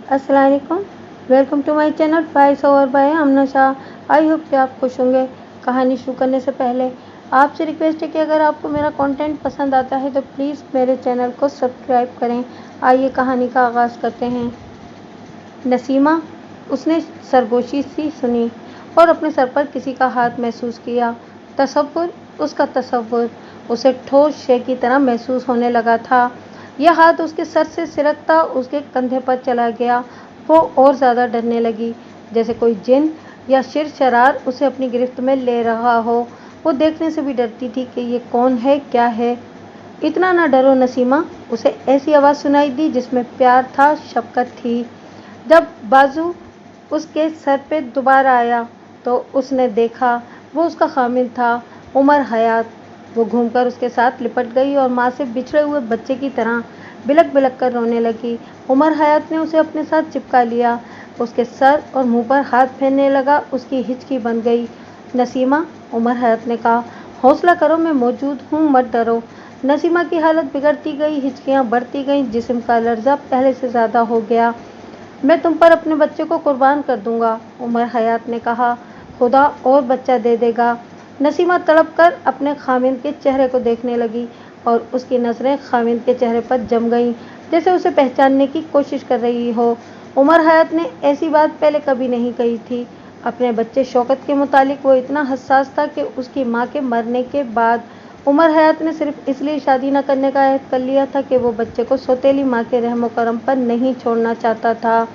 अस्सलाम वालेकुम, welcome to my channel voice over by Amna Shah. I hope कि आप खुश होंगे। कहानी शुरू करने से पहले आपसे रिक्वेस्ट है कि अगर आपको मेरा कंटेंट पसंद आता है तो प्लीज़ मेरे चैनल को सब्सक्राइब करें। आइए कहानी का आगाज़ करते हैं। नसीमा, उसने सरगोशी सी सुनी और अपने सर पर किसी का हाथ महसूस किया। उसका तसव्वुर उसे ठोस शय की तरह महसूस होने लगा था। यह हाथ उसके सर से सिरकता उसके कंधे पर चला गया। वो और ज़्यादा डरने लगी, जैसे कोई जिन या शिरशरार उसे अपनी गिरफ्त में ले रहा हो। वो देखने से भी डरती थी कि ये कौन है, क्या है। इतना ना डरो नसीमा, उसे ऐसी आवाज़ सुनाई दी जिसमें प्यार था, शफ़क़त थी। जब बाजू उसके सर पे दोबारा आया तो उसने देखा वो उसका खामिद था, उमर हयात। वो घूमकर उसके साथ लिपट गई और माँ से बिछड़े हुए बच्चे की तरह बिलक बिलक कर रोने लगी। उमर हयात ने उसे अपने साथ चिपका लिया, उसके सर और मुंह पर हाथ फेरने लगा। उसकी हिचकी बन गई। नसीमा, उमर हयात ने कहा, हौसला करो, मैं मौजूद हूँ, मत डरो। नसीमा की हालत बिगड़ती गई, हिचकियाँ बढ़ती गईं, जिस्म का लर्जा पहले से ज़्यादा हो गया। मैं तुम पर अपने बच्चे को कुर्बान कर दूंगा, उमर हयात ने कहा। खुदा और बच्चा दे देगा। नसीमा तड़प कर अपने खामिद के चेहरे को देखने लगी और उसकी नज़रें खामिद के चेहरे पर जम गईं, जैसे उसे पहचानने की कोशिश कर रही हो। उमर हयात ने ऐसी बात पहले कभी नहीं कही थी। अपने बच्चे शौकत के मुतालिक वो इतना हसास था कि उसकी माँ के मरने के बाद उमर हयात ने सिर्फ इसलिए शादी न करने का अहद कर लिया था कि वो बच्चे को सौतेली माँ के रहमो करम पर नहीं छोड़ना चाहता था।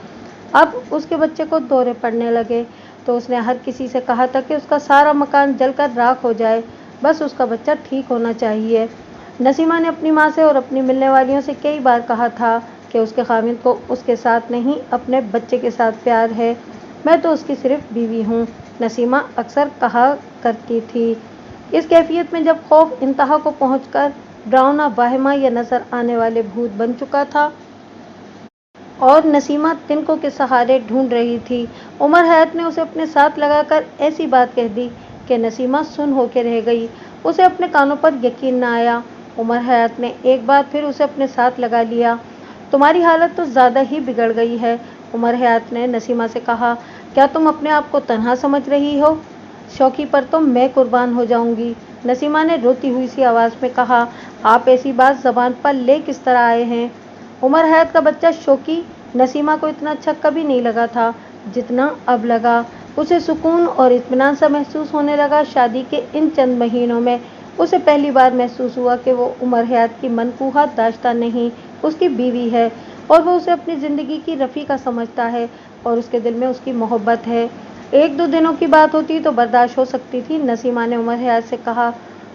अब उसके बच्चे को दौरे पड़ने लगे तो उसने हर किसी से कहा था कि उसका सारा मकान जलकर राख हो जाए, बस उसका बच्चा ठीक होना चाहिए। नसीमा ने अपनी माँ से और अपनी मिलने वालियों से कई बार कहा था कि उसके खामिद को उसके साथ नहीं, अपने बच्चे के साथ प्यार है। मैं तो उसकी सिर्फ बीवी हूँ, नसीमा अक्सर कहा करती थी। इस कैफियत में जब खौफ इंतहा को पहुंचकर डरावना, वाहिमा या नजर आने वाले भूत बन चुका था और नसीमा तिनकों के सहारे ढूंढ रही थी, उमर हयात ने उसे अपने साथ लगाकर ऐसी बात कह दी कि नसीमा सुन होकर रह गई। उसे अपने कानों पर यकीन न आया। उमर हयात ने एक बार फिर उसे अपने साथ लगा लिया। तुम्हारी हालत तो ज़्यादा ही बिगड़ गई है, उमर हयात ने नसीमा से कहा। क्या तुम अपने आप को तन्हा समझ रही हो? शौकी पर तो मैं कुर्बान हो जाऊंगी, नसीमा ने रोती हुई सी आवाज़ में कहा। आप ऐसी बात ज़बान पर ले किस तरह आए हैं? उमर हयात का बच्चा शौकी नसीमा को इतना अच्छा कभी नहीं लगा था जितना अब लगा। उसे सुकून और इत्मीनान सा महसूस होने लगा। शादी के इन चंद महीनों में उसे पहली बार महसूस हुआ कि वो उमर हयात की मनकूहा दाश्ता नहीं, उसकी बीवी है और वो उसे अपनी ज़िंदगी की रफ़ीका समझता है और उसके दिल में उसकी मोहब्बत है। एक दो दिनों की बात होती तो बर्दाश्त हो सकती थी, नसीमा ने उमर हयात से कहा।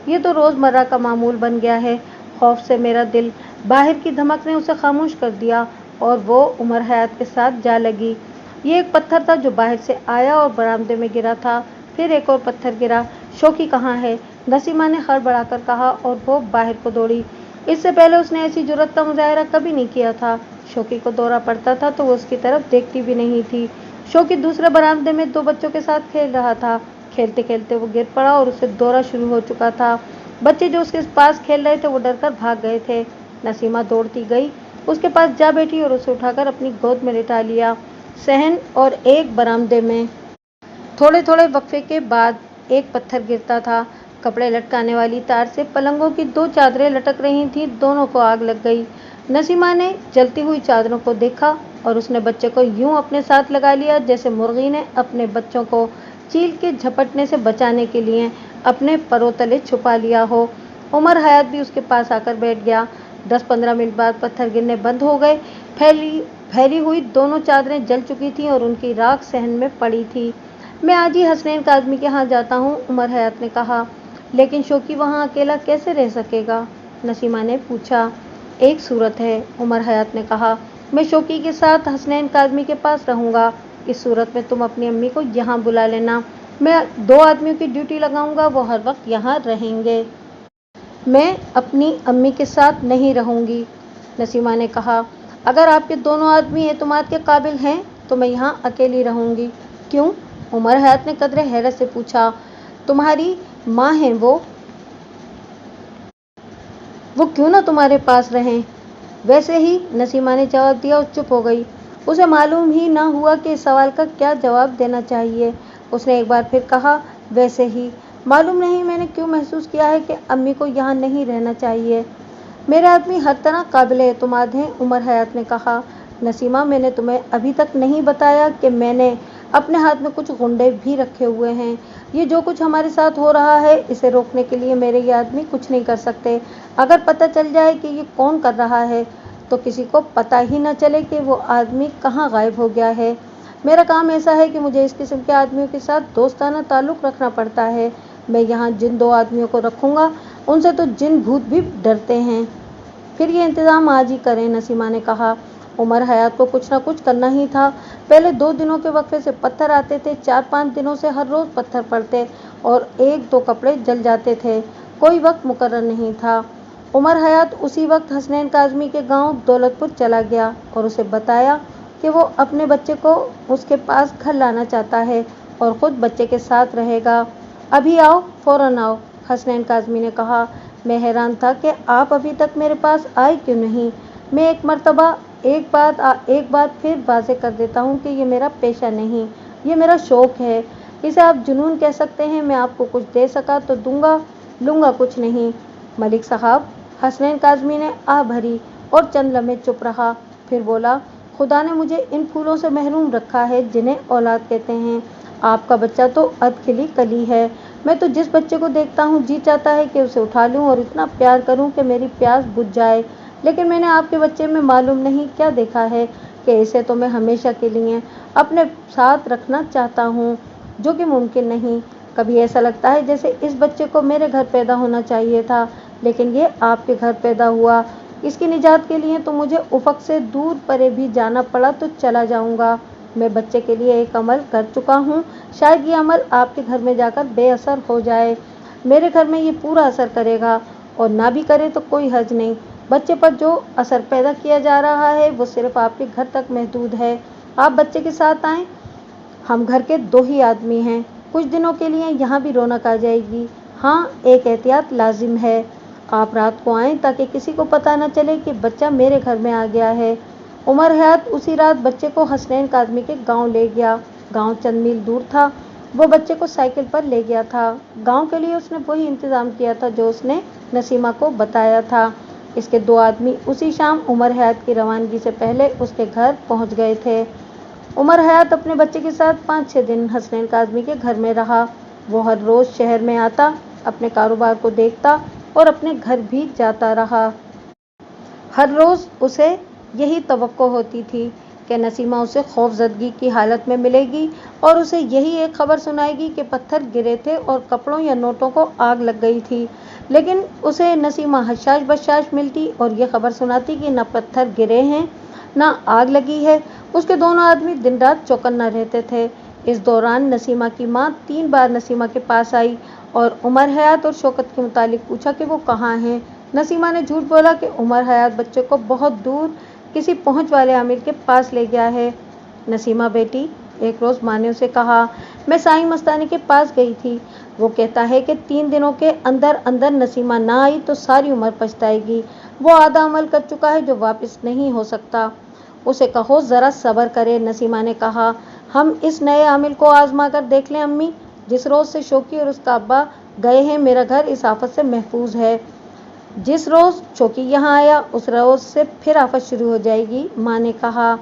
ये तो रोज़मर्रा का मामूल बन गया है। खौफ से मेरा दिल, बाहर की धमक ने उसे खामोश कर दिया और वो उमर हयात के साथ जा लगी। ये एक पत्थर था जो बाहर से आया और बरामदे में गिरा था। फिर एक और पत्थर गिरा। शौकी कहाँ है? नसीमा ने हड़बड़ाकर कहा और वो बाहर को दौड़ी। इससे पहले उसने ऐसी जुर्रत का मुजाहरा कभी नहीं किया था। शौकी को दौरा पड़ता था तो वो उसकी तरफ देखती भी नहीं थी। शौकी दूसरे बरामदे में दो बच्चों के साथ खेल रहा था। खेलते खेलते वो गिर पड़ा और उसे दौरा शुरू हो चुका था। बच्चे जो उसके पास खेल रहे थे वो डरकर भाग गए थे। नसीमा दौड़ती गई, उसके पास जा बैठी और उसे उठाकर अपनी गोद में लिटा लिया। सहन और एक बरामदे में थोड़े थोड़े वक्फे के बाद एक पत्थर गिरता था। कपड़े लटकाने वाली तार से पलंगों की दो चादरें लटक रही थीं, दोनों को आग लग गई। नसीमा ने जलती हुई चादरों को देखा और उसने बच्चे को यूं अपने साथ लगा लिया जैसे मुर्गी ने अपने बच्चों को चील के झपटने से बचाने के लिए अपने परों तले छुपा लिया हो। उमर हयात भी उसके पास आकर बैठ गया। 10-15 मिनट बाद पत्थर गिरने बंद हो गए। फैली हुई दोनों चादरें जल चुकी थीं और उनकी राख सहन में पड़ी थी। मैं आज ही हसनैन काज़मी के यहाँ जाता हूँ, उमर हयात ने कहा। लेकिन शौकी वहाँ अकेला कैसे रह सकेगा? नसीमा ने पूछा। एक सूरत है, उमर हयात ने कहा। मैं शौकी के साथ हसनैन काज़मी के पास रहूँगा। इस सूरत में तुम अपनी अम्मी को यहाँ बुला लेना। मैं 2 आदमियों की ड्यूटी लगाऊंगा, वो हर वक्त यहाँ रहेंगे। मैं अपनी अम्मी के साथ नहीं रहूँगी, नसीमा ने कहा। अगर आपके दोनों आदमी एतमाद के काबिल हैं तो मैं यहाँ अकेली रहूँगी। क्यों? उमर हयात ने कदरे हैरत से पूछा। तुम्हारी माँ हैं वो क्यों ना तुम्हारे पास रहें? वैसे ही, नसीमा ने जवाब दिया और चुप हो गई। उसे मालूम ही ना हुआ कि इस सवाल का क्या जवाब देना चाहिए। उसने एक बार फिर कहा, वैसे ही मालूम नहीं मैंने क्यों महसूस किया है कि अम्मी को यहाँ नहीं रहना चाहिए। मेरे आदमी हर तरह काबिल एतमाद हैं, उमर हयात ने कहा। नसीमा, मैंने तुम्हें अभी तक नहीं बताया कि मैंने अपने हाथ में कुछ गुंडे भी रखे हुए हैं। ये जो कुछ हमारे साथ हो रहा है, इसे रोकने के लिए मेरे ये आदमी कुछ नहीं कर सकते। अगर पता चल जाए कि ये कौन कर रहा है तो किसी को पता ही न चले कि वो आदमी कहाँ गायब हो गया है। मेरा काम ऐसा है कि मुझे इस किस्म के आदमियों के साथ दोस्ताना ताल्लुक़ रखना पड़ता है। मैं यहाँ जिन 2 आदमियों को रखूँगा उनसे तो जिन भूत भी डरते हैं। फिर ये इंतज़ाम आज ही करें, नसीमा ने कहा। उमर हयात को कुछ ना कुछ करना ही था। पहले 2 दिनों के वक्फे से पत्थर आते थे, 4-5 दिनों से हर रोज़ पत्थर पड़ते और 1-2 कपड़े जल जाते थे। कोई वक्त मुकर्रर नहीं था। उमर हयात उसी वक्त हसनैन काज़मी के गांव दौलतपुर चला गया और उसे बताया कि वो अपने बच्चे को उसके पास घर लाना चाहता है और ख़ुद बच्चे के साथ रहेगा। अभी आओ, फ़ौरन आओ, हसनैन काज़मी ने कहा। मैं हैरान था कि आप अभी तक मेरे पास आए क्यों नहीं। मैं एक बात फिर वाज़ेह कर देता हूँ कि ये मेरा पेशा नहीं, ये मेरा शौक़ है। इसे आप जुनून कह सकते हैं। मैं आपको कुछ दे सका तो दूंगा, लूँगा कुछ नहीं। मलिक साहब, हसनैन काज़मी ने आह भरी और चंद लम्हे चुप रहा। फिर बोला, खुदा ने मुझे इन फूलों से महरूम रखा है जिन्हें औलाद कहते हैं। आपका बच्चा तो अधखिली कली है। मैं तो जिस बच्चे को देखता हूँ जी चाहता है कि उसे उठा लूँ और इतना प्यार करूँ कि मेरी प्यास बुझ जाए। लेकिन मैंने आपके बच्चे में मालूम नहीं क्या देखा है कि इसे तो मैं हमेशा के लिए अपने साथ रखना चाहता हूँ, जो कि मुमकिन नहीं। कभी ऐसा लगता है जैसे इस बच्चे को मेरे घर पैदा होना चाहिए था, लेकिन ये आपके घर पैदा हुआ। इसकी निजात के लिए तो मुझे उफ़क़ से दूर परे भी जाना पड़ा तो चला जाऊँगा। मैं बच्चे के लिए एक अमल कर चुका हूँ, शायद ये अमल आपके घर में जाकर बेअसर हो जाए। मेरे घर में ये पूरा असर करेगा, और ना भी करे तो कोई हर्ज नहीं। बच्चे पर जो असर पैदा किया जा रहा है वो सिर्फ आपके घर तक महदूद है। आप बच्चे के साथ आएँ। हम घर के 2 ही आदमी हैं। कुछ दिनों के लिए यहाँ भी रौनक आ जाएगी। हाँ, एक एहतियात लाजिम है। आप रात को आएँ ताकि किसी को पता न चले कि बच्चा मेरे घर में आ गया है। उमर हयात उसी रात बच्चे को हसनैन काज़मी के गांव ले गया। गांव चंद मील दूर था। वो बच्चे को साइकिल पर ले गया था। गांव के लिए उसने वही इंतज़ाम किया था जो उसने नसीमा को बताया था। इसके 2 आदमी उसी शाम उमर हयात की रवानगी से पहले उसके घर पहुंच गए थे। उमर हयात अपने बच्चे के साथ 5-6 दिन हसनैन काज़मी के घर में रहा। वो हर रोज़ शहर में आता, अपने कारोबार को देखता और अपने घर भी जाता रहा। हर रोज़ उसे यही तवक्को होती थी कि नसीमा उसे खौफजदगी की हालत में मिलेगी और उसे यही एक खबर सुनाएगी कि पत्थर गिरे थे और कपड़ों या नोटों को आग लग गई थी। लेकिन उसे नसीमा हशाश बशाश मिलती और ये खबर सुनाती कि न पत्थर गिरे हैं, न आग लगी है। उसके दोनों आदमी दिन रात चौकन्ना रहते थे। इस दौरान नसीमा की माँ 3 बार नसीमा के पास आई और उमर हयात और शौकत के मुतालिक पूछा कि वो कहाँ हैं। नसीमा ने झूठ बोला कि उमर हयात बच्चे को बहुत दूर किसी पहुँच वाले आमिर के पास ले गया है। नसीमा बेटी, एक रोज़ माँ ने उसे कहा, मैं साईं मस्तानी के पास गई थी। वो कहता है कि 3 दिनों के अंदर अंदर नसीमा ना आई तो सारी उम्र पछताएगी। वो आधा अमल कर चुका है जो वापस नहीं हो सकता। उसे कहो ज़रा सब्र करे। नसीमा ने कहा, हम इस नए आमिल को आजमा कर देख लें अम्मी। जिस रोज़ से शौकी और उसका अब्बा गए हैं मेरा घर इस आफत से महफूज है। जिस रोज़ शौकी यहाँ आया उस रोज़ से फिर आफत शुरू हो जाएगी। माँ ने कहा,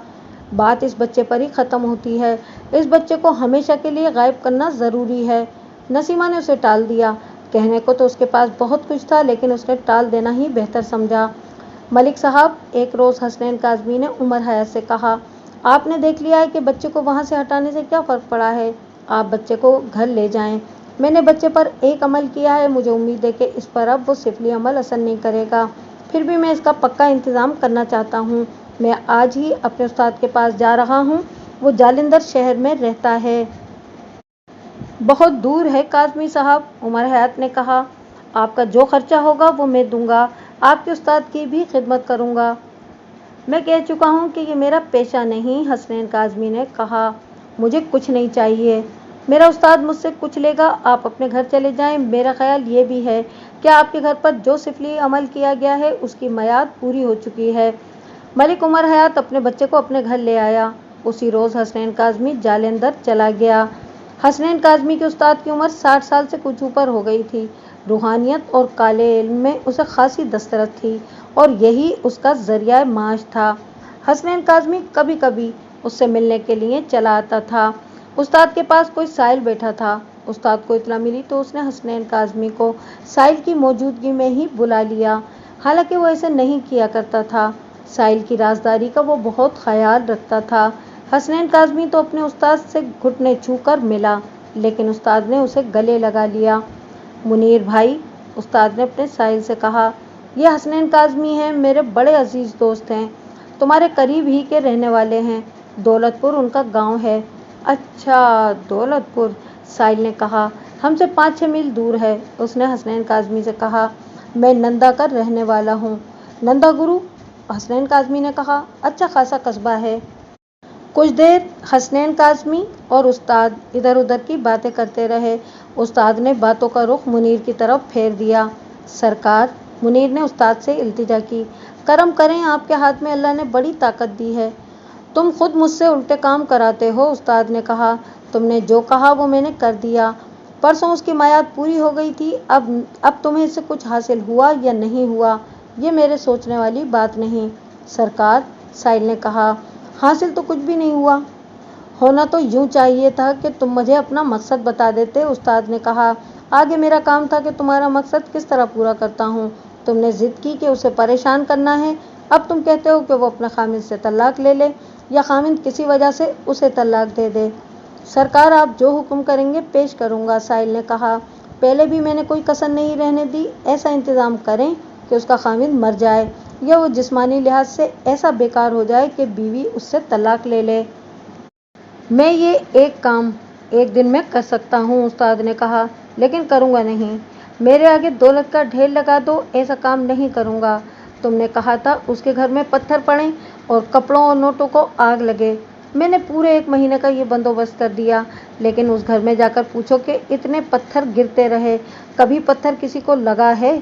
बात इस बच्चे पर ही ख़त्म होती है। इस बच्चे को हमेशा के लिए गायब करना ज़रूरी है। नसीमा ने उसे टाल दिया। कहने को तो उसके पास बहुत कुछ था, लेकिन उसने टाल देना ही बेहतर समझा। मलिक साहब, एक रोज़ हसनैन काज़मी ने उमर हयात से कहा, आपने देख लिया है कि बच्चे को वहाँ से हटाने से क्या फ़र्क पड़ा है। आप बच्चे को घर ले जाएं। मैंने बच्चे पर एक अमल किया है, मुझे उम्मीद है कि इस पर अब वो सिफली अमल असर नहीं करेगा। फिर भी मैं इसका पक्का इंतज़ाम करना चाहता हूँ। मैं आज ही अपने उस्ताद के पास जा रहा हूँ। वो जालंधर शहर में रहता है। बहुत दूर है काज़मी साहब, उमर हयात ने कहा। आपका जो खर्चा होगा वो मैं दूंगा। आपके उस्ताद की भी खिदमत करूँगा। मैं कह चुका हूँ कि ये मेरा पेशा नहीं, हसनैन काज़मी ने कहा। मुझे कुछ नहीं चाहिए। मेरा उस्ताद मुझसे कुछ लेगा। आप अपने घर चले जाएं। मेरा ख्याल ये भी है कि आपके घर पर जो सिफली अमल किया गया है उसकी मयाद पूरी हो चुकी है। मलिक उमर हयात अपने बच्चे को अपने घर ले आया। उसी रोज़ हसनैन काज़मी जालंधर चला गया। हसनैन काज़मी के उस्ताद की उम्र 60 साल से कुछ ऊपर हो गई थी। रूहानियत और काले इल्म में उसे खासी दस्तरस थी और यही उसका ज़रिया माश था। हसनैन काज़मी कभी कभी उससे मिलने के लिए चला आता था। उस्ताद के पास कोई साइल बैठा था। उस्ताद को इत्तला मिली तो उसने हसनैन काज़मी को साइल की मौजूदगी में ही बुला लिया। हालांकि वो ऐसे नहीं किया करता था। साइल की राजदारी का वो बहुत ख्याल रखता था। हसनैन काज़मी तो अपने उस्ताद से घुटने छूकर मिला, लेकिन उस्ताद ने उसे गले लगा लिया। मुनीर भाई, उस्ताद ने अपने साहिल से कहा, ये हसनैन काज़मी हैं, मेरे बड़े अजीज़ दोस्त हैं, तुम्हारे करीब ही के रहने वाले हैं। दौलतपुर उनका गांव है। अच्छा, दौलतपुर, साहिल ने कहा, हमसे 5-6 मील दूर है। उसने हसनैन काज़मी से कहा, मैं नंदा का रहने वाला हूँ। नंदा गुरु, हसनैन काज़मी ने कहा, अच्छा खासा कस्बा है। कुछ देर हसनैन काज़मी और उस्ताद इधर उधर की बातें करते रहे। उस्ताद ने बातों का रुख मुनीर की तरफ फेर दिया। सरकार, मुनीर ने उस्ताद से इल्तिजा की, करम करें, आपके हाथ में अल्लाह ने बड़ी ताकत दी है। तुम खुद मुझसे उल्टे काम कराते हो। उस्ताद ने कहा, तुमने जो कहा वो मैंने कर दिया। परसों उसकी मियाद पूरी हो गई थी। अब तुम्हें इससे कुछ हासिल हुआ या नहीं हुआ, ये मेरे सोचने वाली बात नहीं। सरकार, साहिल ने कहा, हासिल तो कुछ भी नहीं हुआ। होना तो यूं चाहिए था कि तुम मुझे अपना मकसद बता देते। उस्ताद ने कहा, आगे मेरा काम था कि तुम्हारा मकसद किस तरह पूरा करता हूँ। तुमने जिद की कि उसे परेशान करना है। अब तुम कहते हो कि वो अपने खामिद से तलाक ले ले या खामिद किसी वजह से उसे तलाक दे दे। सरकार, आप जो हुक्म करेंगे पेश करूँगा। साहिल ने कहा, पहले भी मैंने कोई कसर नहीं रहने दी। ऐसा इंतज़ाम करें कि उसका खामिद मर जाए या वो जिस्मानी लिहाज से ऐसा बेकार हो जाए कि बीवी उससे तलाक ले ले। मैं ये एक काम एक दिन में कर सकता हूँ, उस्ताद ने कहा, लेकिन करूँगा नहीं। मेरे आगे दौलत का ढेर लगा दो, ऐसा काम नहीं करूँगा। तुमने कहा था उसके घर में पत्थर पड़े और कपड़ों और नोटों को आग लगे। मैंने पूरे 1 महीने का ये बंदोबस्त कर दिया, लेकिन उस घर में जाकर पूछो कि इतने पत्थर गिरते रहे, कभी पत्थर किसी को लगा है?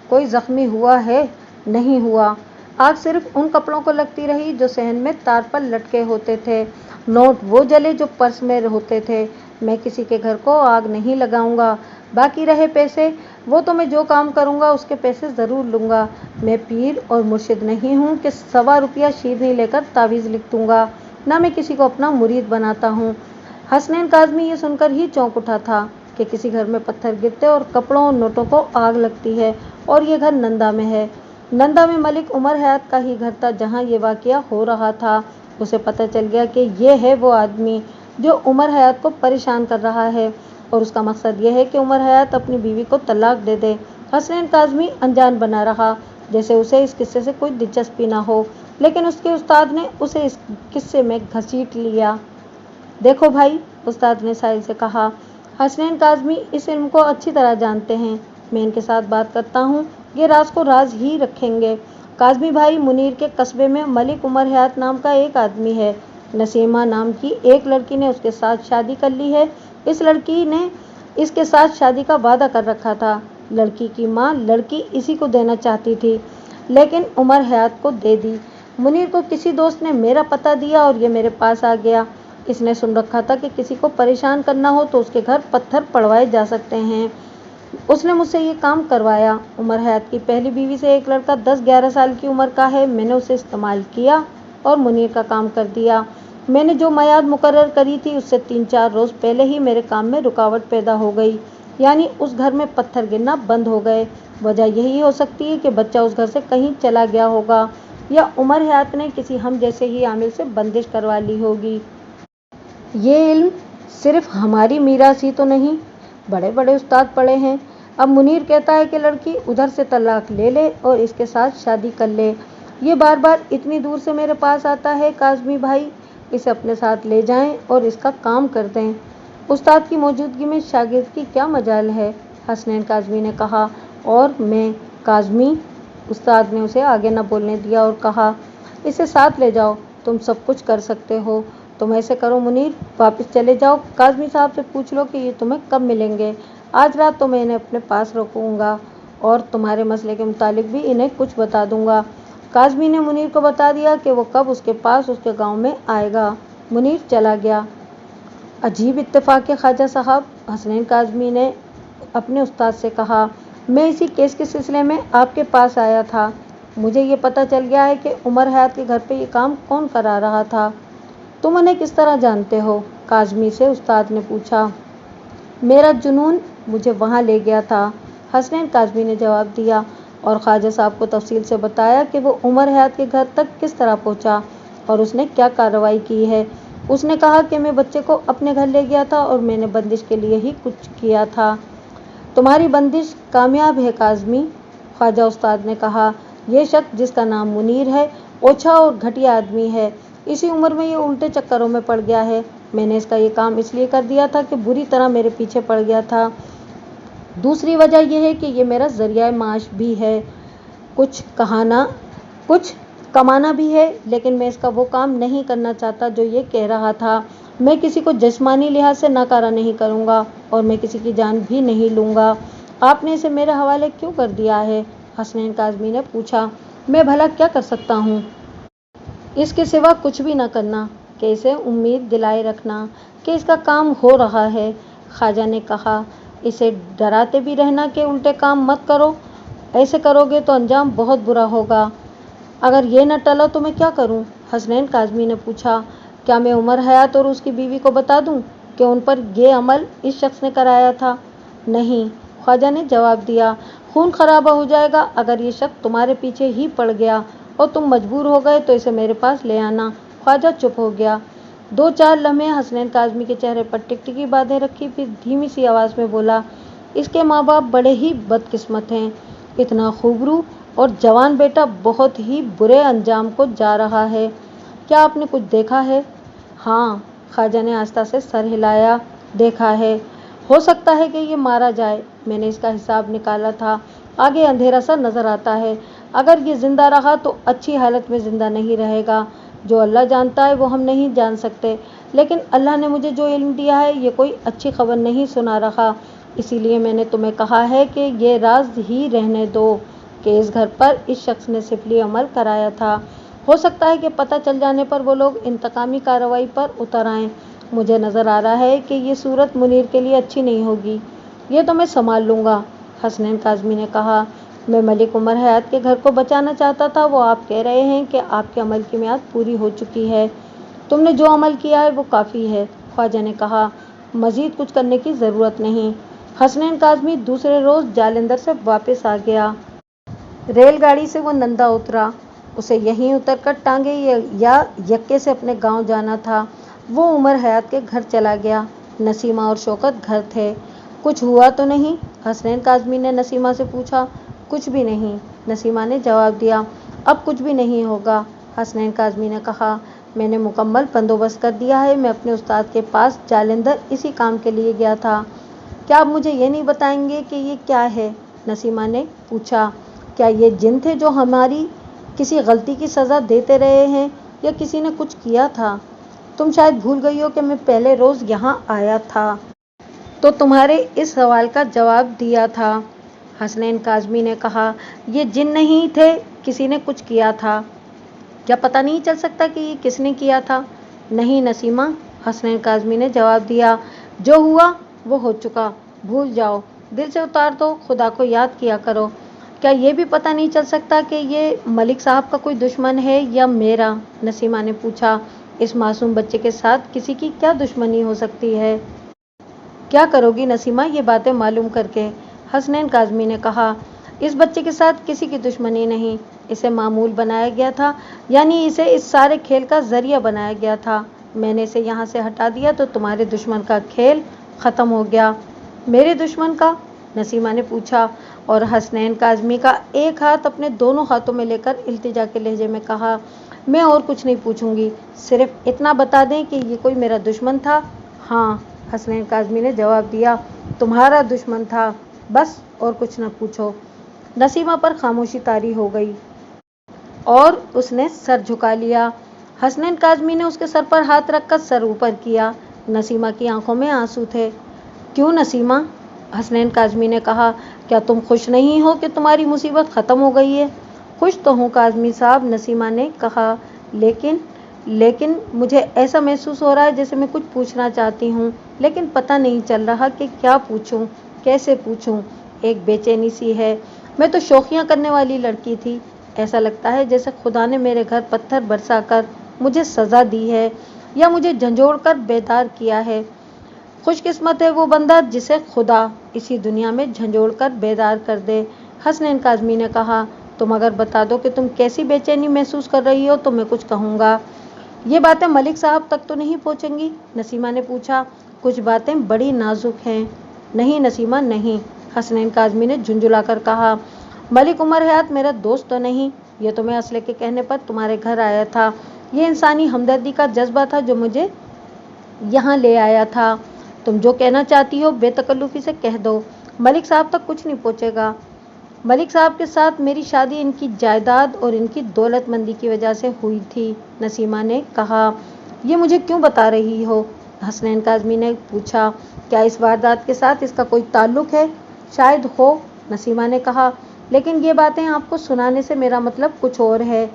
कोई जख्मी हुआ है? नहीं हुआ। आग सिर्फ उन कपड़ों को लगती रही जो सहन में तार पर लटके होते थे। नोट वो जले जो पर्स में होते थे। मैं किसी के घर को आग नहीं लगाऊंगा। बाकी रहे पैसे, वो तो मैं जो काम करूंगा उसके पैसे ज़रूर लूँगा। मैं पीर और मुर्शिद नहीं हूँ कि 1.25 रुपया शीरनी लेकर तावीज़ लिख दूँगा। ना मैं किसी को अपना मुरीद बनाता हूँ। हसनैन काज़मी ये सुनकर ही चौंक उठा था कि किसी घर में पत्थर गिरते और कपड़ों और नोटों को आग लगती है, और ये घर नंदा में है। नंदा में मलिक उमर हयात का ही घर था जहाँ ये वाक़या हो रहा था। उसे पता चल गया कि ये है वो आदमी जो उमर हयात को परेशान कर रहा है, और उसका मकसद ये है कि उमर हयात अपनी बीवी को तलाक दे दे। हसनैन काज़मी अनजान बना रहा, जैसे उसे इस किस्से से कोई दिलचस्पी ना हो, लेकिन उसके उस्ताद ने उसे इस किस्से में घसीट लिया। देखो भाई, उस्ताद ने साहिल से कहा, हसनैन काज़मी इस इल्म को अच्छी तरह जानते हैं। मैं इनके साथ बात करता हूँ, ये राज को राज ही रखेंगे। काज़मी भाई, मुनीर के कस्बे में मलिक उमर हयात नाम का एक आदमी है। नसीमा नाम की एक लड़की ने उसके साथ शादी कर ली है। इस लड़की ने इसके साथ शादी का वादा कर रखा था। लड़की की माँ लड़की इसी को देना चाहती थी, लेकिन उमर हयात को दे दी। मुनीर को किसी दोस्त ने मेरा पता दिया और ये मेरे पास आ गया। इसने सुन रखा था कि किसी को परेशान करना हो तो उसके घर पत्थर पड़वाए जा सकते हैं। उसने मुझसे ये काम करवाया। उमर हयात की पहली बीवी से एक लड़का 10-11 साल की उम्र का है। मैंने उसे इस्तेमाल किया और मुनीर का काम कर दिया। मैंने जो मियाद मुकर्रर करी थी उससे 3-4 रोज़ पहले ही मेरे काम में रुकावट पैदा हो गई, यानी उस घर में पत्थर गिरना बंद हो गए। वजह यही हो सकती है कि बच्चा उस घर से कहीं चला गया होगा, या उमर हयात ने किसी हम जैसे ही आमिल से बंदिश करवा ली होगी। ये इल्म सिर्फ हमारी मीरास ही तो नहीं, बड़े बड़े उस्ताद पढ़े हैं। अब मुनीर कहता है कि लड़की उधर से तलाक ले ले और इसके साथ शादी कर ले। ये बार बार इतनी दूर से मेरे पास आता है। काज़मी भाई, इसे अपने साथ ले जाएं और इसका काम कर दें। उस्ताद की मौजूदगी में शागिर्द की क्या मजाल है, हसनैन काज़मी ने कहा। और मैं काज़मी, उस्ताद ने उसे आगे न बोलने दिया और कहा, इसे साथ ले जाओ, तुम सब कुछ कर सकते हो। तुम ऐसे करो मुनीर, वापस चले जाओ, काज़मी साहब से पूछ लो कि ये तुम्हें कब मिलेंगे। आज रात तो मैं इन्हें अपने पास रखूँगा और तुम्हारे मसले के मुतालिक भी इन्हें कुछ बता दूँगा। काज़मी ने मुनीर को बता दिया कि वो कब उसके पास उसके गांव में आएगा। मुनीर चला गया। अजीब इत्तेफाक है ख्वाजा साहब, हसनैन काज़मी ने अपने उस्ताद से कहा। मैं इसी केस के सिलसिले में आपके पास आया था। मुझे ये पता चल गया है कि उमर हयात के घर पे ये काम कौन करा रहा था। तुम उन्हें किस तरह जानते हो? काज़मी से उस्ताद ने पूछा। मेरा जुनून मुझे वहाँ ले गया था, हसनैन काज़मी ने जवाब दिया और ख्वाजा साहब को तफसील से बताया कि वो उमर हयात के घर तक किस तरह पहुँचा और उसने क्या कार्रवाई की है। उसने कहा कि मैं बच्चे को अपने घर ले गया था और मैंने बंदिश के लिए ही कुछ किया था। तुम्हारी बंदिश कामयाब है काज़मी, ख्वाजा उस्ताद ने कहा। यह शख्स जिसका नाम मुनीर है ओछा और घटिया आदमी है। इसी उम्र में ये उल्टे चक्करों में पड़ गया है। मैंने इसका ये काम इसलिए कर दिया था कि बुरी तरह मेरे पीछे पड़ गया था। दूसरी वजह यह है कि ये मेरा ज़रिया माश भी है। कुछ कमाना भी है, लेकिन मैं इसका वो काम नहीं करना चाहता जो ये कह रहा था। मैं किसी को जिस्मानी लिहाज से नकारा नहीं करूँगा और मैं किसी की जान भी नहीं लूँगा। आपने इसे मेरे हवाले क्यों कर दिया है? हसनैन काज़मी ने पूछा। मैं भला क्या कर सकता हूँ? इसके सिवा कुछ भी न करना, कि इसे उम्मीद दिलाए रखना कि इसका काम हो रहा है। ख्वाजा ने कहा। इसे डराते भी रहना कि उल्टे काम मत करो, ऐसे करोगे तो अंजाम बहुत बुरा होगा। अगर ये न टला तो मैं क्या करूं? हसनैन काज़मी ने पूछा। क्या मैं उमर हयात और उसकी बीवी को बता दूं कि उन पर यह अमल इस शख्स ने कराया था? नहीं, ख्वाजा ने जवाब दिया। खून खराबा हो जाएगा अगर ये शख्स तुम्हारे पीछे ही पड़ गया और तुम मजबूर हो गए तो इसे मेरे पास ले आना। ख्वाजा चुप हो गया। 2-4 लम्हे हसनैन काज़मी के चेहरे पर टिकटिकी बांधे रखी, फिर धीमी सी आवाज़ में बोला। इसके माँ बाप बड़े ही बदकिस्मत हैं। इतना खूबरू और जवान बेटा बहुत ही बुरे अंजाम को जा रहा है। क्या आपने कुछ देखा है? हाँ, ख्वाजा ने आस्था से सर हिलाया। देखा है। हो सकता है कि ये मारा जाए। मैंने इसका हिसाब निकाला था। आगे अंधेरा सा नज़र आता है। अगर ये ज़िंदा रहा तो अच्छी हालत में ज़िंदा नहीं रहेगा। जो अल्लाह जानता है वो हम नहीं जान सकते, लेकिन अल्लाह ने मुझे जो इल्म दिया है ये कोई अच्छी खबर नहीं सुना रहा। इसीलिए मैंने तुम्हें कहा है कि ये राज ही रहने दो कि इस घर पर इस शख्स ने सिफली अमल कराया था। हो सकता है कि पता चल जाने पर वो लोग इंतकामी कार्रवाई पर उतर आएँ। मुझे नज़र आ रहा है कि ये सूरत मुनीर के लिए अच्छी नहीं होगी। ये तो मैं संभाल लूँगा, हसनैन काज़मी ने कहा। मैं मलिक उमर हयात के घर को बचाना चाहता था। वो आप कह रहे हैं कि आपके अमल की मियाद पूरी हो चुकी है। तुमने जो अमल किया है वो काफ़ी है, ख्वाजा ने कहा। मज़ीद कुछ करने की ज़रूरत नहीं। हसनैन काज़मी दूसरे रोज़ जालंधर से वापस आ गया। रेलगाड़ी से वो नंदा उतरा। उसे यहीं उतरकर टांगे या यक्के से अपने गांव जाना था। वो उमर हयात के घर चला गया। नसीमा और शौकत घर थे। कुछ हुआ तो नहीं? हसनैन काज़मी ने नसीमा से पूछा। कुछ भी नहीं, नसीमा ने जवाब दिया। अब कुछ भी नहीं होगा, हसनैन काज़मी ने कहा। मैंने मुकम्मल बंदोबस्त कर दिया है। मैं अपने उस्ताद के पास जालंधर इसी काम के लिए गया था। क्या आप मुझे ये नहीं बताएंगे कि ये क्या है? नसीमा ने पूछा। क्या ये जिन थे जो हमारी किसी गलती की सज़ा देते रहे हैं या किसी ने कुछ किया था? तुम शायद भूल गई हो कि मैं पहले रोज़ यहाँ आया था तो तुम्हारे इस सवाल का जवाब दिया था। हसनैन काज़मी ने कहा। ये जिन नहीं थे, किसी ने कुछ किया था। क्या पता नहीं चल सकता कि ये किसने किया था? नहीं नसीमा, हसनैन काज़मी ने जवाब दिया। जो हुआ वो हो चुका, भूल जाओ, दिल से उतार दो, खुदा को याद किया करो। क्या ये भी पता नहीं चल सकता कि ये मलिक साहब का कोई दुश्मन है या मेरा? नसीमा ने पूछा। इस मासूम बच्चे के साथ किसी की क्या दुश्मनी हो सकती है? क्या करोगी नसीमा ये बातें मालूम करके? हसनैन काज़मी ने कहा। इस बच्चे के साथ किसी की दुश्मनी नहीं। इसे मामूल बनाया गया था, यानी इसे इस सारे खेल का ज़रिया बनाया गया था। मैंने इसे यहाँ से हटा दिया तो तुम्हारे दुश्मन का खेल ख़त्म हो गया। मेरे दुश्मन का? नसीमा ने पूछा और हसनैन काज़मी का एक हाथ अपने दोनों हाथों में लेकर इल्तिजा के लहजे में कहा। मैं और कुछ नहीं पूछूंगी, सिर्फ इतना बता दें कि ये कोई मेरा दुश्मन था। हाँ, हसनैन काज़मी ने जवाब दिया। तुम्हारा दुश्मन था, बस, और कुछ न पूछो। नसीमा पर खामोशी तारी हो गई और उसने सर झुका लिया। हसनैन काज़मी ने उसके सर पर हाथ रखकर सर ऊपर किया। नसीमा की आंखों में आंसू थे। क्यों नसीमा? हसनैन काज़मी ने कहा। क्या तुम खुश नहीं हो कि तुम्हारी मुसीबत ख़त्म हो गई है? खुश तो हूँ काज़मी साहब, नसीमा ने कहा, लेकिन मुझे ऐसा महसूस हो रहा है जैसे मैं कुछ पूछना चाहती हूँ, लेकिन पता नहीं चल रहा कि क्या पूछूँ, कैसे पूछूँ। एक बेचैनी सी है। मैं तो शौकियाँ करने वाली लड़की थी। ऐसा लगता है जैसे खुदा ने मेरे घर पत्थर बरसाकर मुझे सज़ा दी है या मुझे झंझोड़ कर बेदार किया है। खुशकिस्मत है वो बंदा जिसे खुदा इसी दुनिया में झंझोड़ कर बेदार कर दे। हसनैन काज़मी ने कहा, तुम अगर बता दो कि तुम कैसी बेचैनी महसूस कर रही हो तो मैं कुछ कहूँगा। ये बातें मलिक साहब तक तो नहीं पहुँचेंगी? नसीमा ने पूछा। कुछ बातें बड़ी नाजुक हैं। नहीं नसीमा नहीं, हसनैन काज़मी ने झुंझुलाकर कहा। मलिक उमर हयात मेरा दोस्त तो नहीं। ये तो मैं असले के कहने पर तुम्हारे घर आया था। ये इंसानी हमदर्दी का जज्बा था जो मुझे यहाँ ले आया था। तुम जो कहना चाहती हो बेतकल्लुफ़ी से कह दो। मलिक साहब तक कुछ नहीं पहुँचेगा। मलिक साहब के साथ मेरी शादी इनकी जायदाद और इनकी दौलतमंदी की वजह से हुई थी, नसीमा ने कहा। ये मुझे क्यों बता रही हो? हसनैन काज़मी ने पूछा। क्या इस वारदात के साथ इसका कोई ताल्लुक है? शायद हो, नसीमा ने कहा, लेकिन ये बातें आपको सुनाने से मेरा मतलब कुछ और है।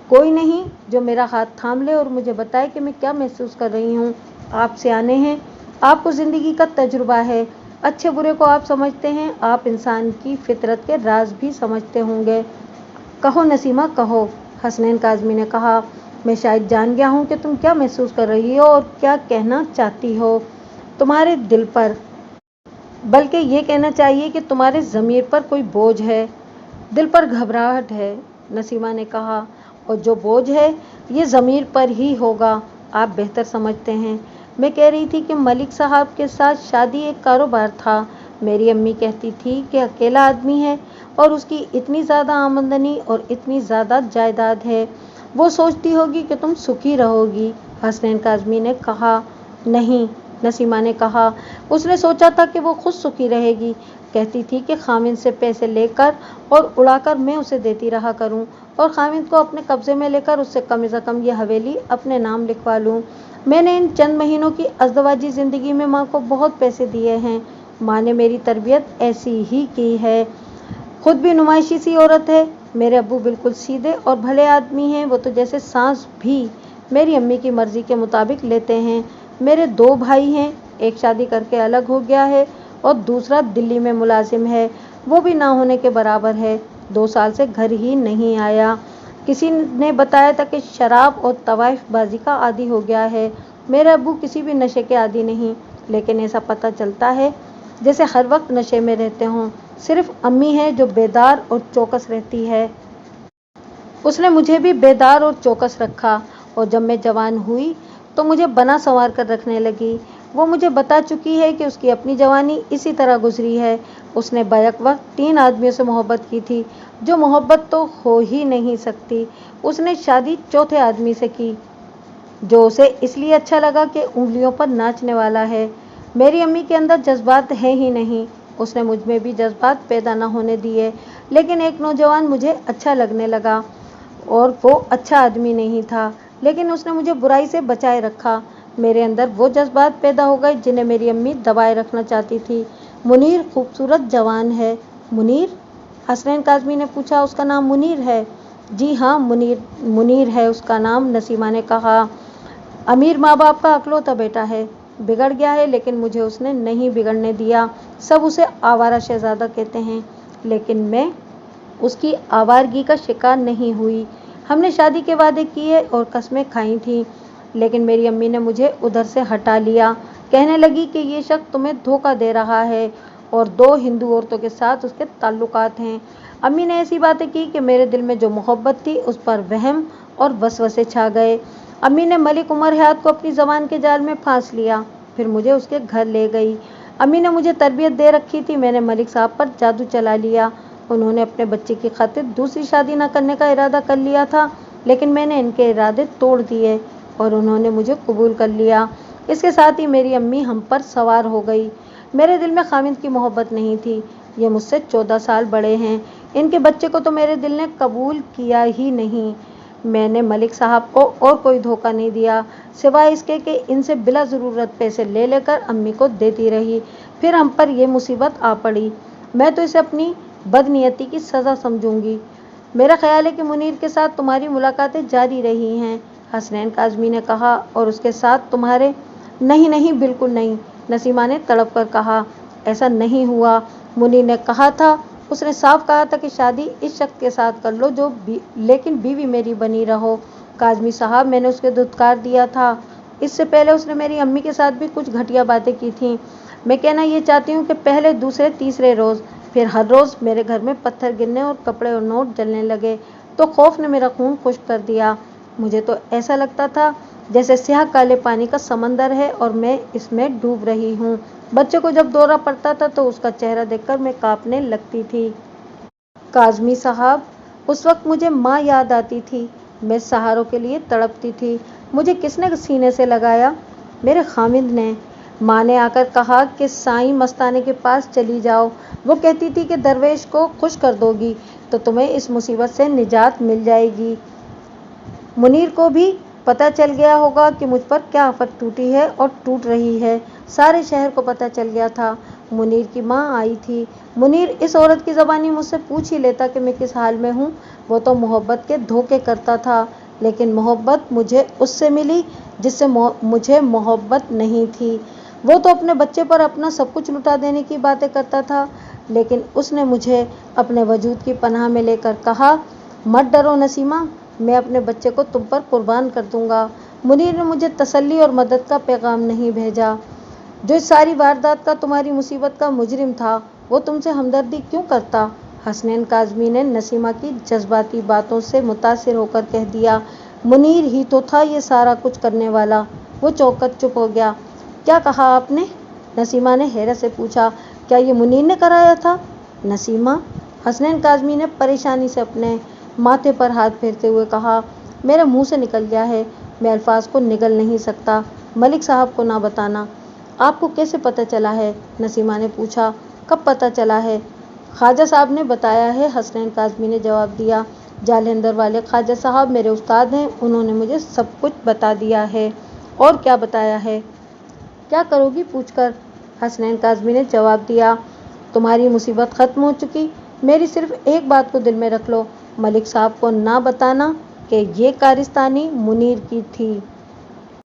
कोई नहीं जो मेरा हाथ थाम ले और मुझे बताए कि मैं क्या महसूस कर रही हूँ। आप सियाने हैं, आपको ज़िंदगी का तजुर्बा है, अच्छे बुरे को आप समझते हैं, आप इंसान की फितरत के राज भी समझते होंगे। कहो नसीमा कहो, हसनैन काज़मी ने कहा। मैं शायद जान गया हूँ कि तुम क्या महसूस कर रही हो और क्या कहना चाहती हो। तुम्हारे दिल पर, बल्कि ये कहना चाहिए कि तुम्हारे ज़मीर पर कोई बोझ है, दिल पर घबराहट है, नसीमा ने कहा। और जो बोझ है ये ज़मीर पर ही होगा, आप बेहतर समझते हैं। मैं कह रही थी कि मलिक साहब के साथ शादी एक कारोबार था। मेरी अम्मी कहती थी कि अकेला आदमी है और उसकी इतनी ज़्यादा आमदनी और इतनी ज़्यादा जायदाद है, वो सोचती होगी कि तुम सुखी रहोगी। हसनैन काज़मी ने कहा। नहीं, नसीमा ने कहा, उसने सोचा था कि वो खुद सुखी रहेगी। कहती थी कि खामिद से पैसे लेकर और उड़ाकर मैं उसे देती रहा करूं और खामिद को अपने कब्जे में लेकर उससे कम से कम ये हवेली अपने नाम लिखवा लूं। मैंने इन चंद महीनों की अज़दवाजी ज़िंदगी में माँ को बहुत पैसे दिए हैं। माँ ने मेरी तरबियत ऐसी ही की है। खुद भी नुमाइशी सी औरत है। मेरे अब्बू बिल्कुल सीधे और भले आदमी हैं। वो तो जैसे सांस भी मेरी अम्मी की मर्ज़ी के मुताबिक लेते हैं। मेरे 2 भाई हैं, एक शादी करके अलग हो गया है और दूसरा दिल्ली में मुलाजिम है, वो भी ना होने के बराबर है। 2 साल से घर ही नहीं आया। किसी ने बताया था कि शराब और तवाइफ बाजी का आदी हो गया है। मेरे अब्बू किसी भी नशे के आदी नहीं, लेकिन ऐसा पता चलता है जैसे हर वक्त नशे में रहते हों। सिर्फ अम्मी है जो बेदार और चौकस रहती है। उसने मुझे भी बेदार और चौकस रखा और जब मैं जवान हुई तो मुझे बना संवार कर रखने लगी। वो मुझे बता चुकी है कि उसकी अपनी जवानी इसी तरह गुजरी है। उसने बैक वक्त 3 आदमियों से मोहब्बत की थी, जो मोहब्बत तो हो ही नहीं सकती। उसने शादी चौथे आदमी से की, जो उसे इसलिए अच्छा लगा कि उंगलियों पर नाचने वाला है। मेरी अम्मी के अंदर जज्बात है ही नहीं। उसने मुझ में भी जज्बात पैदा न होने दिए, लेकिन एक नौजवान मुझे अच्छा लगने लगा और वो अच्छा आदमी नहीं था, लेकिन उसने मुझे बुराई से बचाए रखा। मेरे अंदर वो जज्बात पैदा हो गए जिन्हें मेरी अम्मी दबाए रखना चाहती थी। मुनीर खूबसूरत जवान है। मुनीर? हसनैन काज़मी ने पूछा। उसका नाम मुनीर है? जी हाँ, मुनीर है उसका नाम, नसीमा ने कहा। अमीर माँ बाप का अकलौता बेटा है। बिगड़ गया है, लेकिन मुझे उसने नहीं बिगड़ने दिया। सब उसे आवारा शहजादा कहते हैं, लेकिन मैं उसकी आवारगी का शिकार नहीं हुई। हमने शादी के वादे किए और कस्में खाई थीं, लेकिन मेरी अम्मी ने मुझे उधर से हटा लिया। कहने लगी कि ये शख्स तुम्हें धोखा दे रहा है और 2 हिंदू औरतों के साथ उसके ताल्लुकात हैं। अम्मी ने ऐसी बातें की कि मेरे दिल में जो मोहब्बत थी उस पर वहम और वसवसे छा गए। अम्मी ने मलिक उमर हयात को अपनी ज़बान के जाल में फांस लिया, फिर मुझे उसके घर ले गई। अम्मी ने मुझे तरबियत दे रखी थी। मैंने मलिक साहब पर जादू चला लिया। उन्होंने अपने बच्चे की खातिर दूसरी शादी न करने का इरादा कर लिया था, लेकिन मैंने इनके इरादे तोड़ दिए और उन्होंने मुझे कबूल कर लिया। इसके साथ ही मेरी अम्मी हम पर सवार हो गई। मेरे दिल में खामिद की मोहब्बत नहीं थी। ये मुझसे 14 साल बड़े हैं। इनके बच्चे को तो मेरे दिल ने कबूल किया ही नहीं। मैंने मलिक साहब को और कोई धोखा नहीं दिया, सिवाय इसके कि इनसे बिला ज़रूरत पैसे ले लेकर अम्मी को देती रही। फिर हम पर यह मुसीबत आ पड़ी। मैं तो इसे अपनी बदनीयती की सज़ा समझूंगी। मेरा ख्याल है कि मुनीर के साथ तुम्हारी मुलाकातें जारी रही हैं, हसनैन काज़मी ने कहा। और उसके साथ तुम्हारे? नहीं नहीं, बिल्कुल नहीं, नसीमा ने तड़प कर कहा। ऐसा नहीं हुआ, मुनीर ने कहा था। उसने साफ कहा था कि शादी इस शख्स के साथ कर लो लेकिन बीवी मेरी बनी रहो। काज़मी साहब, मैंने उसके धुतकार दिया था। इससे पहले उसने मेरी अम्मी के साथ भी कुछ घटिया बातें की थीं। मैं कहना ये चाहती हूँ कि पहले, दूसरे, तीसरे रोज़, फिर हर रोज़ मेरे घर में पत्थर गिरने और कपड़े और नोट जलने लगे तो खौफ ने मेरा खून खुश्क कर दिया। मुझे तो ऐसा लगता था जैसे स्याह काले पानी का समंदर है और मैं इसमें डूब रही हूँ। बच्चे को जब दौरा पड़ता था तो उसका चेहरा देखकर मैं कांपने लगती थी। काज़मी साहब, उस वक्त मुझे माँ याद आती थी। मैं सहारों के लिए तड़पती थी। मुझे किसने सीने से लगाया? मेरे खामिद ने। माँ ने आकर कहा कि साईं मस्ताने के पास चली जाओ। वो कहती थी कि दरवेश को खुश कर दोगी तो तुम्हें इस मुसीबत से निजात मिल जाएगी। मुनीर को भी पता चल गया होगा कि मुझ पर क्या आफत टूटी है और टूट रही है। सारे शहर को पता चल गया था। मुनीर की माँ आई थी। मुनीर इस औरत की ज़बानी मुझसे पूछ ही लेता कि मैं किस हाल में हूँ। वो तो मोहब्बत के धोखे करता था, लेकिन मोहब्बत मुझे उससे मिली जिससे मुझे मोहब्बत नहीं थी। वो तो अपने बच्चे पर अपना सब कुछ लुटा देने की बातें करता था, लेकिन उसने मुझे अपने वजूद की पनाह में लेकर कहा, मत डरो नसीमा, मैं अपने बच्चे को तुम पर कुर्बान कर दूंगा। मुनीर ने मुझे तसल्ली और मदद का पैगाम नहीं भेजा। जो इस सारी वारदात का, तुम्हारी मुसीबत का मुजरिम था, वो तुमसे हमदर्दी क्यों करता? हसनैन काज़मी ने नसीमा की जज्बाती बातों से मुतासिर होकर कह दिया। मुनीर ही तो था ये सारा कुछ करने वाला। वो चौंक चुप हो गया। क्या कहा आपने? नसीमा ने हैरत से पूछा। क्या ये मुनीर ने कराया था? नसीमा? हसनैन काज़मी ने परेशानी से अपने माथे पर हाथ फेरते हुए कहा। मेरे मुंह से निकल गया है, मैं अल्फाज को निगल नहीं सकता। मलिक साहब को ना बताना। आपको कैसे पता चला है? नसीमा ने पूछा। कब पता चला है? ख्वाजा साहब ने बताया है, हसनैन काज़मी ने जवाब दिया। जालंधर वाले ख्वाजा साहब मेरे उस्ताद हैं, उन्होंने मुझे सब कुछ बता दिया है। और क्या बताया है? क्या करोगी पूछकर? हसनैन काज़मी ने जवाब दिया, तुम्हारी मुसीबत ख़त्म हो चुकी। मेरी सिर्फ एक बात को दिल में रख लो, मलिक साहब को ना बताना कि ये कारिस्तानी मुनीर की थी।